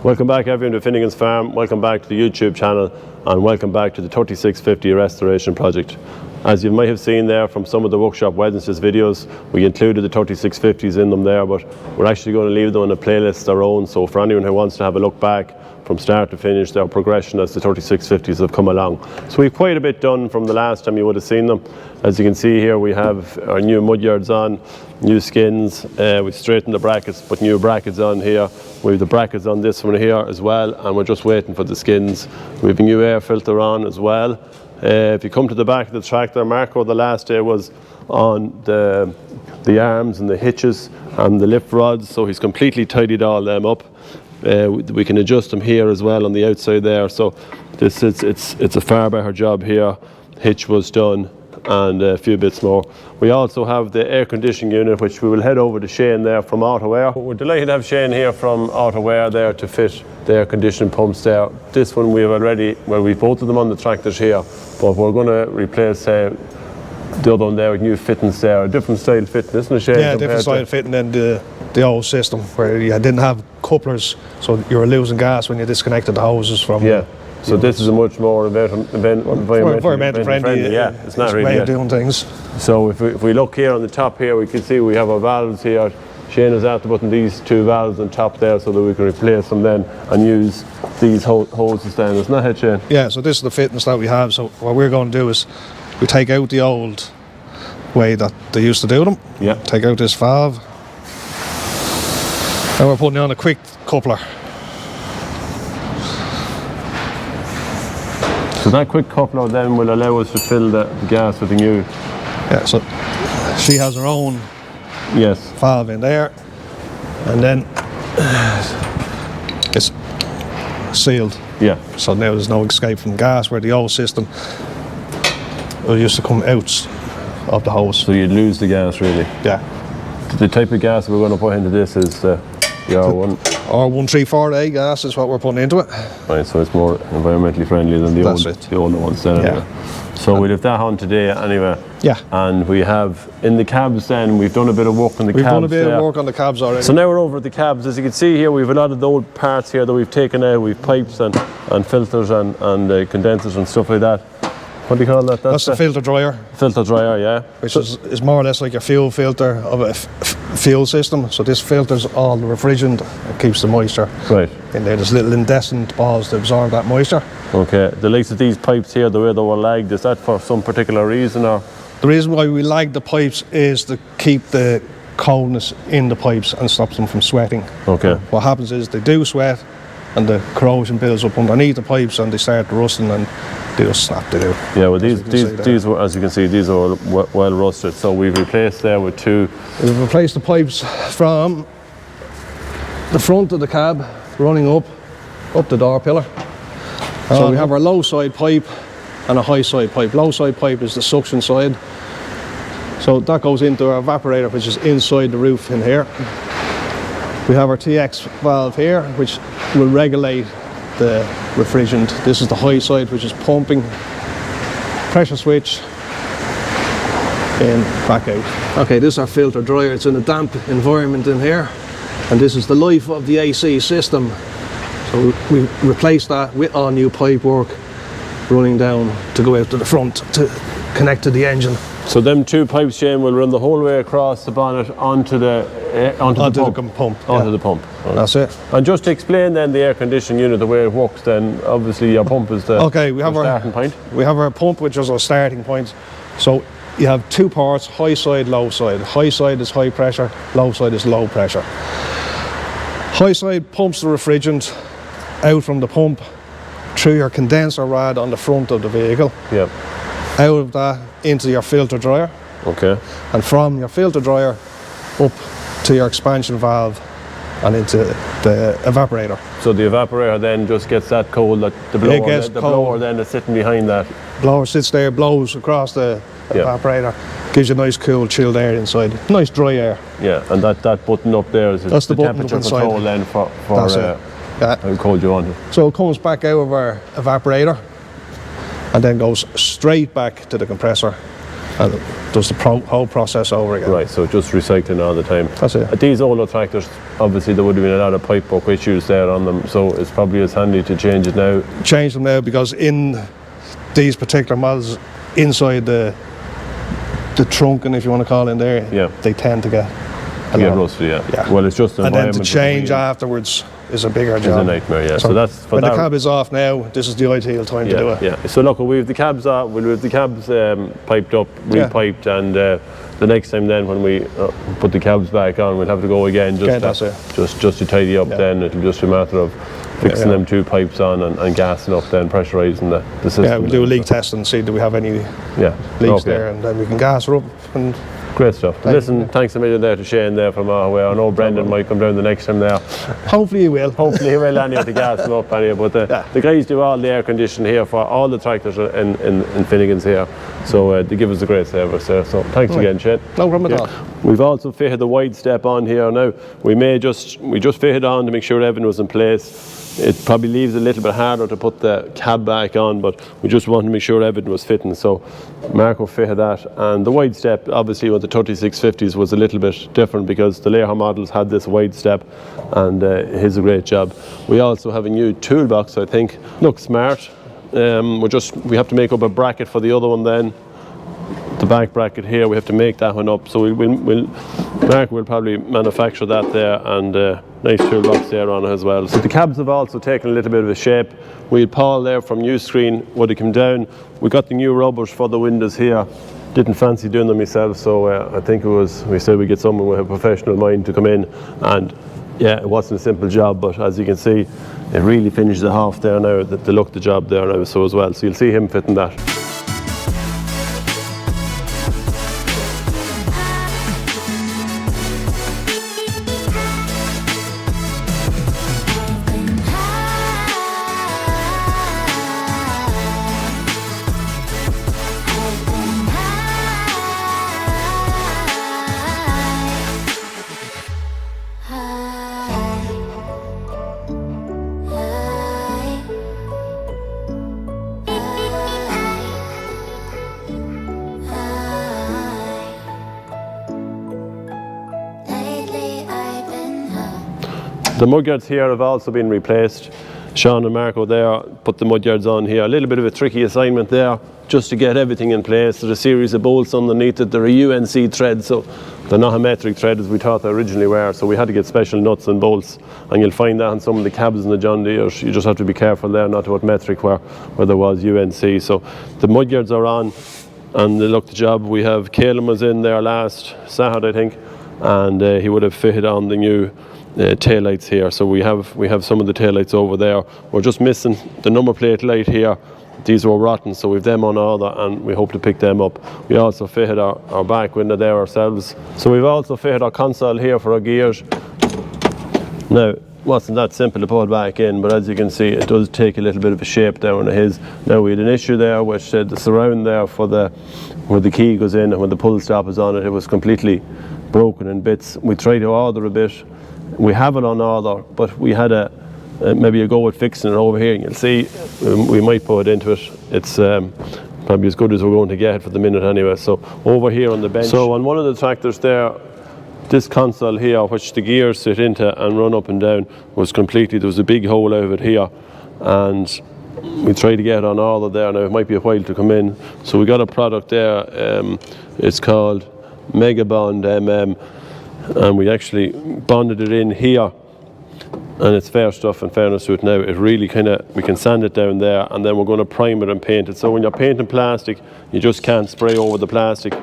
Welcome back everyone to Finnegan's Farm, welcome back to the YouTube channel and welcome back to the 3650 restoration project. As you might have seen there from some of the Workshop Wednesdays videos, we included the 3650s in them there, but we're actually going to leave them on a playlist their own, so for anyone who wants to have a look back from start to finish, their progression as the 3650s have come along. So we've quite a bit done from the last time you would have seen them. As you can see here, we have our new Mudguards on, new skins, we've straightened the brackets, put new brackets on here. We have the brackets on this one here as well, and we're just waiting for the skins. We have a new air filter on as well. If you come to the back of the tractor, Marco the last day was on the arms and the hitches and the lift rods, so he's completely tidied all them up. We can adjust them here as well on the outside there, so this is it's a far better job here. Hitch was done and a few bits more. We also have the air conditioning unit, which we will head over to Shane there from AutoAir. We're delighted to have Shane here from AutoAir there to fit the air conditioning pumps there. This one we have already, well, we've both of them on the tractors here, but we're going to replace the other one there with new fittings there, a different style fitting, isn't it, Shane? Yeah, different style fitting than the old system where you didn't have couplers, so you were losing gas when you disconnected the hoses from. Yeah. So this is a much more environmentally friendly. Yeah, it's not really way of doing things. So if we look here on the top here, we can see we have our valves here. Shane has after putting these two valves on top there so that we can replace them then and use these hoses then. Isn't that it, Shane? Yeah, so this is the fittings that we have. So what we're going to do is we take out the old way that they used to do them. Yeah. Take out this valve. And we're putting on a quick coupler. So that quick coupler then will allow us to fill the gas with the new. Yeah, so she has her own valve in there, and then it's sealed. Yeah. So now there's no escape from gas, where the old system used to come out of the hose. So you'd lose the gas really. Yeah. The type of gas we're going to put into this is the R1. R1348 gas is what we're putting into it. Right, so it's more environmentally friendly than the older ones then. Yeah. Anyway. So we'll have that on today anyway. Yeah. And we have in the cabs then, we've done a bit of work on the cabs. We've done a bit of work on the cabs already. So now we're over at the cabs. As you can see here, we have a lot of the old parts here that we've taken out. We've pipes and filters and condensers and stuff like that. What do you call that? That's the filter dryer. Filter dryer, yeah. Which is more or less like a fuel filter of a fuel system. So this filters all the refrigerant and keeps the moisture in there. There's little incandescent balls to absorb that moisture. Okay. The likes of these pipes here, the way they were lagged, is that for some particular reason or? The reason why we lag the pipes is to keep the coldness in the pipes and stops them from sweating. Okay. What happens is they do sweat and the corrosion builds up underneath the pipes and they start rusting and they just snap to do. Yeah, well these were, as you can see, these are well rusted. So we've replaced there with two. We've replaced the pipes from the front of the cab running up the door pillar. So we have our low side pipe and a high side pipe. Low side pipe is the suction side. So that goes into our evaporator, which is inside the roof in here. We have our TX valve here, which will regulate the refrigerant. This is the high side, which is pumping. Pressure switch in, back out. Okay, this is our filter dryer. It's in a damp environment in here, and this is the life of the AC system. So we replaced that with all new pipe work running down to go out to the front to connect to the engine. So them two pipes, Shane, will run the whole way across the bonnet onto the pump. Right. That's it. And just to explain then the air conditioning unit, the way it works then, obviously your pump is the starting point. We have our pump, which is our starting point. So you have two parts, high side, low side. High side is high pressure, low side is low pressure. High side pumps the refrigerant out from the pump through your condenser rod on the front of the vehicle. Yep. Out of that into your filter dryer. Okay. And from your filter dryer up to your expansion valve and into the evaporator. So the evaporator then just gets that cold that the blower then is sitting behind that. Blower sits there, blows across the evaporator, gives you nice cool chilled air inside. Nice dry air. Yeah, and that button up there is the temperature control then for how cold you want it. So it comes back out of our evaporator and then goes straight back to the compressor. and it does the whole process over again. Right, so just recycling all the time. That's it. These older tractors, obviously there would have been a lot of pipe work issues there on them, so it's probably as handy to change it now. Change them now, because in these particular models, inside the trunking, if you want to call it in there, they tend to get rusty, Well, it's just and then to change afterwards is a bigger job. It's a nightmare, So that's for when the cab is off now, this is the ideal time to do it. Yeah. So look, we have the cabs off. We'll have the cabs piped up, repiped, and the next time then when we put the cabs back on, we'll have to go again just to tidy up. Then it'll just be a matter of fixing them 2 pipes on and gassing up, then pressurising the system. Yeah, we'll do a leak test and see do we have any leaks there, and then we can gas her up. And great stuff. Listen, thanks a million there to Shane there from Ahway. I know Brendan might come down the next time there. Hopefully he will. Hopefully he will anyway to gas them up anyway. But the guys do all the air conditioning here for all the tractors in Finnegan's here. So they give us a great service there. So thanks again, Shane. No problem at all. We've also fitted the wide step on here now. We just fitted on to make sure everything was in place. It probably leaves it a little bit harder to put the cab back on, but we just wanted to make sure everything was fitting. So Marco fitted that, and the wide step, obviously with the 3650s, was a little bit different because the Lear models had this wide step, and he's a great job. We also have a new toolbox, I think. Looks smart. We have to make up a bracket for the other one then. The back bracket here, we have to make that one up. So Mark will probably manufacture that there, and nice toolbox there on it as well. So the cabs have also taken a little bit of a shape. We had Paul there from Nuscreen would have come down. We got the new rubbers for the windows here. Didn't fancy doing them myself, so I think we said we'd get someone with a professional mind to come in, and it wasn't a simple job, but as you can see, it really finishes it off there now, the look the job there now so as well. So you'll see him fitting that. The mudguards here have also been replaced. Sean and Marco there put the mudguards on here. A little bit of a tricky assignment there, just to get everything in place. There's a series of bolts underneath it. They're a UNC thread, so they're not a metric thread as we thought they originally were. So we had to get special nuts and bolts, and you'll find that on some of the cabs in the John Deeres. You just have to be careful there not to put metric where there was UNC. So the mudguards are on, and they look the job. We have Kaylem was in there last Saturday, I think, and he would have fitted on the new tail lights here. So we have some of the tail lights over there. We're just missing the number plate light here. These were rotten, so we've them on order, and we hope to pick them up. We also fitted our back window there ourselves. So we've also fitted our console here for our gears. Now, it wasn't that simple to put back in, but as you can see, it does take a little bit of a shape down to his. Now we had an issue there which the surround there for where the key goes in and when the pull stop is on it, it was completely broken in bits. We tried to order a bit. We have it on order, but we had maybe a go at fixing it over here, and you'll see we might put it into it. It's probably as good as we're going to get for the minute anyway. So over here on the bench, so on one of the tractors there, this console here which the gears sit into and run up and down was completely, there was a big hole out of it here, and we tried to get it on order there. Now it might be a while to come in, so we got a product there. It's called Mega Bond MM, and we actually bonded it in here, and it's fair stuff. In fairness to it now, it really we can sand it down there, and then we're going to prime it and paint it. So when you're painting plastic, you just can't spray over the plastic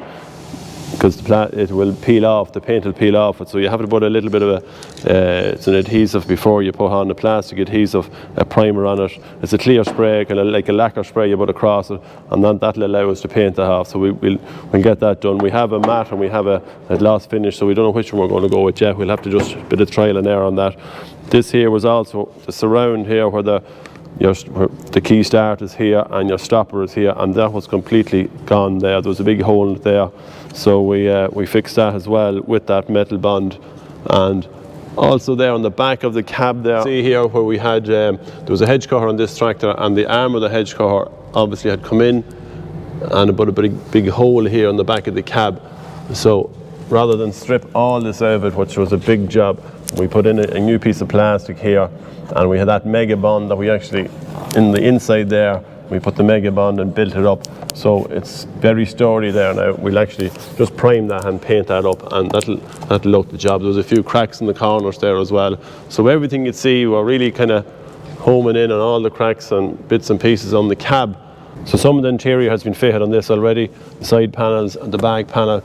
because it will peel off, the paint will peel off it. So you have to put a little bit of it's an adhesive before you put on the plastic adhesive, a primer on it. It's a clear spray, kind of like a lacquer spray you put across it, and then that'll allow us to paint that off. So we'll get that done. We have a matte and we have a gloss finish, so we don't know which one we're going to go with yet. We'll have to just a bit of trial and error on that. This here was also the surround here where the key start is here and your stopper is here, and that was completely gone there. There was a big hole there, so we fixed that as well with that metal bond. And also there on the back of the cab there, see here where we had there was a hedge cutter on this tractor, and the arm of the hedge cutter obviously had come in and about a big hole here on the back of the cab. So rather than strip all this out of it, which was a big job, we put in a new piece of plastic here, and we had that mega bond that we actually, in the inside there, we put the mega bond and built it up. So it's very sturdy there now. We'll actually just prime that and paint that up, and that'll look the job. There was a few cracks in the corners there as well. So everything you'd see, we're really kind of homing in on all the cracks and bits and pieces on the cab. So some of the interior has been fitted on this already, the side panels and the back panel.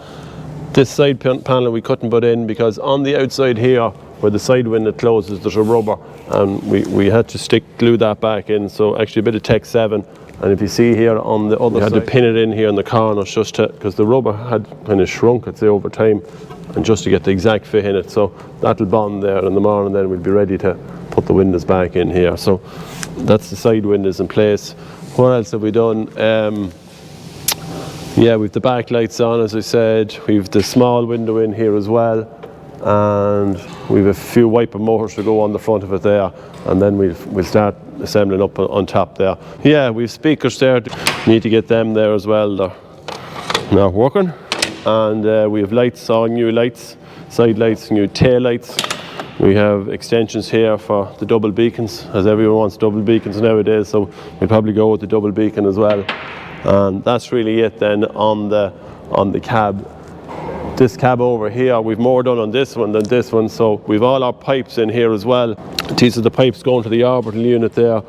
This side panel we couldn't put in because on the outside here, where the side window closes, there's a rubber, and we had to glue that back in. So actually a bit of Tech 7, and if you see here on the other side, we had to pin it in here in the corners just to, because the rubber had kind of shrunk, I'd say, over time, and just to get the exact fit in it. So that'll bond there, and in the morning then we'll be ready to put the windows back in here. So that's the side windows in place. What else have we done? Yeah, we've the back lights on, as I said. We've the small window in here as well, and we've a few wiper motors to go on the front of it there, and then we'll start assembling up on top there. Yeah, we've speakers there. Need to get them there as well. They're not working. And we have lights, all new lights, side lights, new tail lights. We have extensions here for the double beacons, as everyone wants double beacons nowadays, so we'll probably go with the double beacon as well. And that's really it then on the cab. This cab over here, we've more done on this one than this one, so we've all our pipes in here as well. These are the pipes going to the orbital unit there,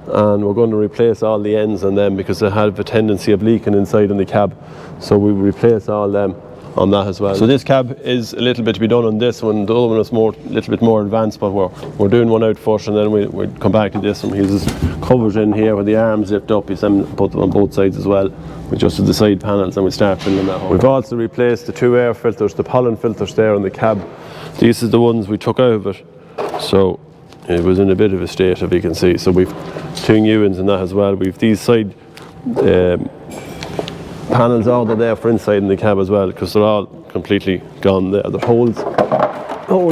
and we're going to replace all the ends on them because they have a tendency of leaking inside in the cab, so we replace all them on that as well. So this cab is a little bit to be done on this one. The other one is a little bit more advanced, but we're doing one out first, and then we'll come back to this one. He's covers in here with the arms zipped up. He's put them on both sides as well. We adjusted the side panels and we start filling that hole. We've also replaced the 2 air filters, the pollen filters there on the cab. These are the ones we took out of it. So it was in a bit of a state, if you can see. So we've 2 new ones in that as well. We've these side panels all are there for inside in the cab as well, because they're all completely gone there. There's holes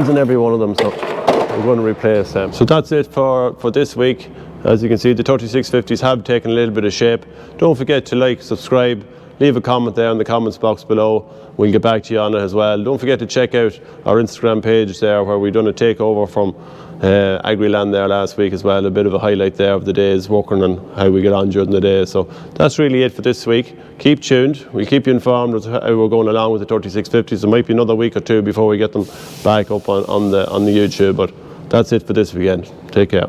in every one of them, so we're going to replace them. So that's it for this week. As you can see, the 3650s have taken a little bit of shape. Don't forget to like, subscribe, leave a comment there in the comments box below. We'll get back to you on it as well. Don't forget to check out our Instagram page there, where we've done a takeover from Agriland there last week as well. A bit of a highlight there of the days working on how we get on during the day. So that's really it for this week. Keep tuned. We'll keep you informed of how we're going along with the 3650s. There might be another week or 2 before we get them back up on the YouTube, but that's it for this weekend. Take care.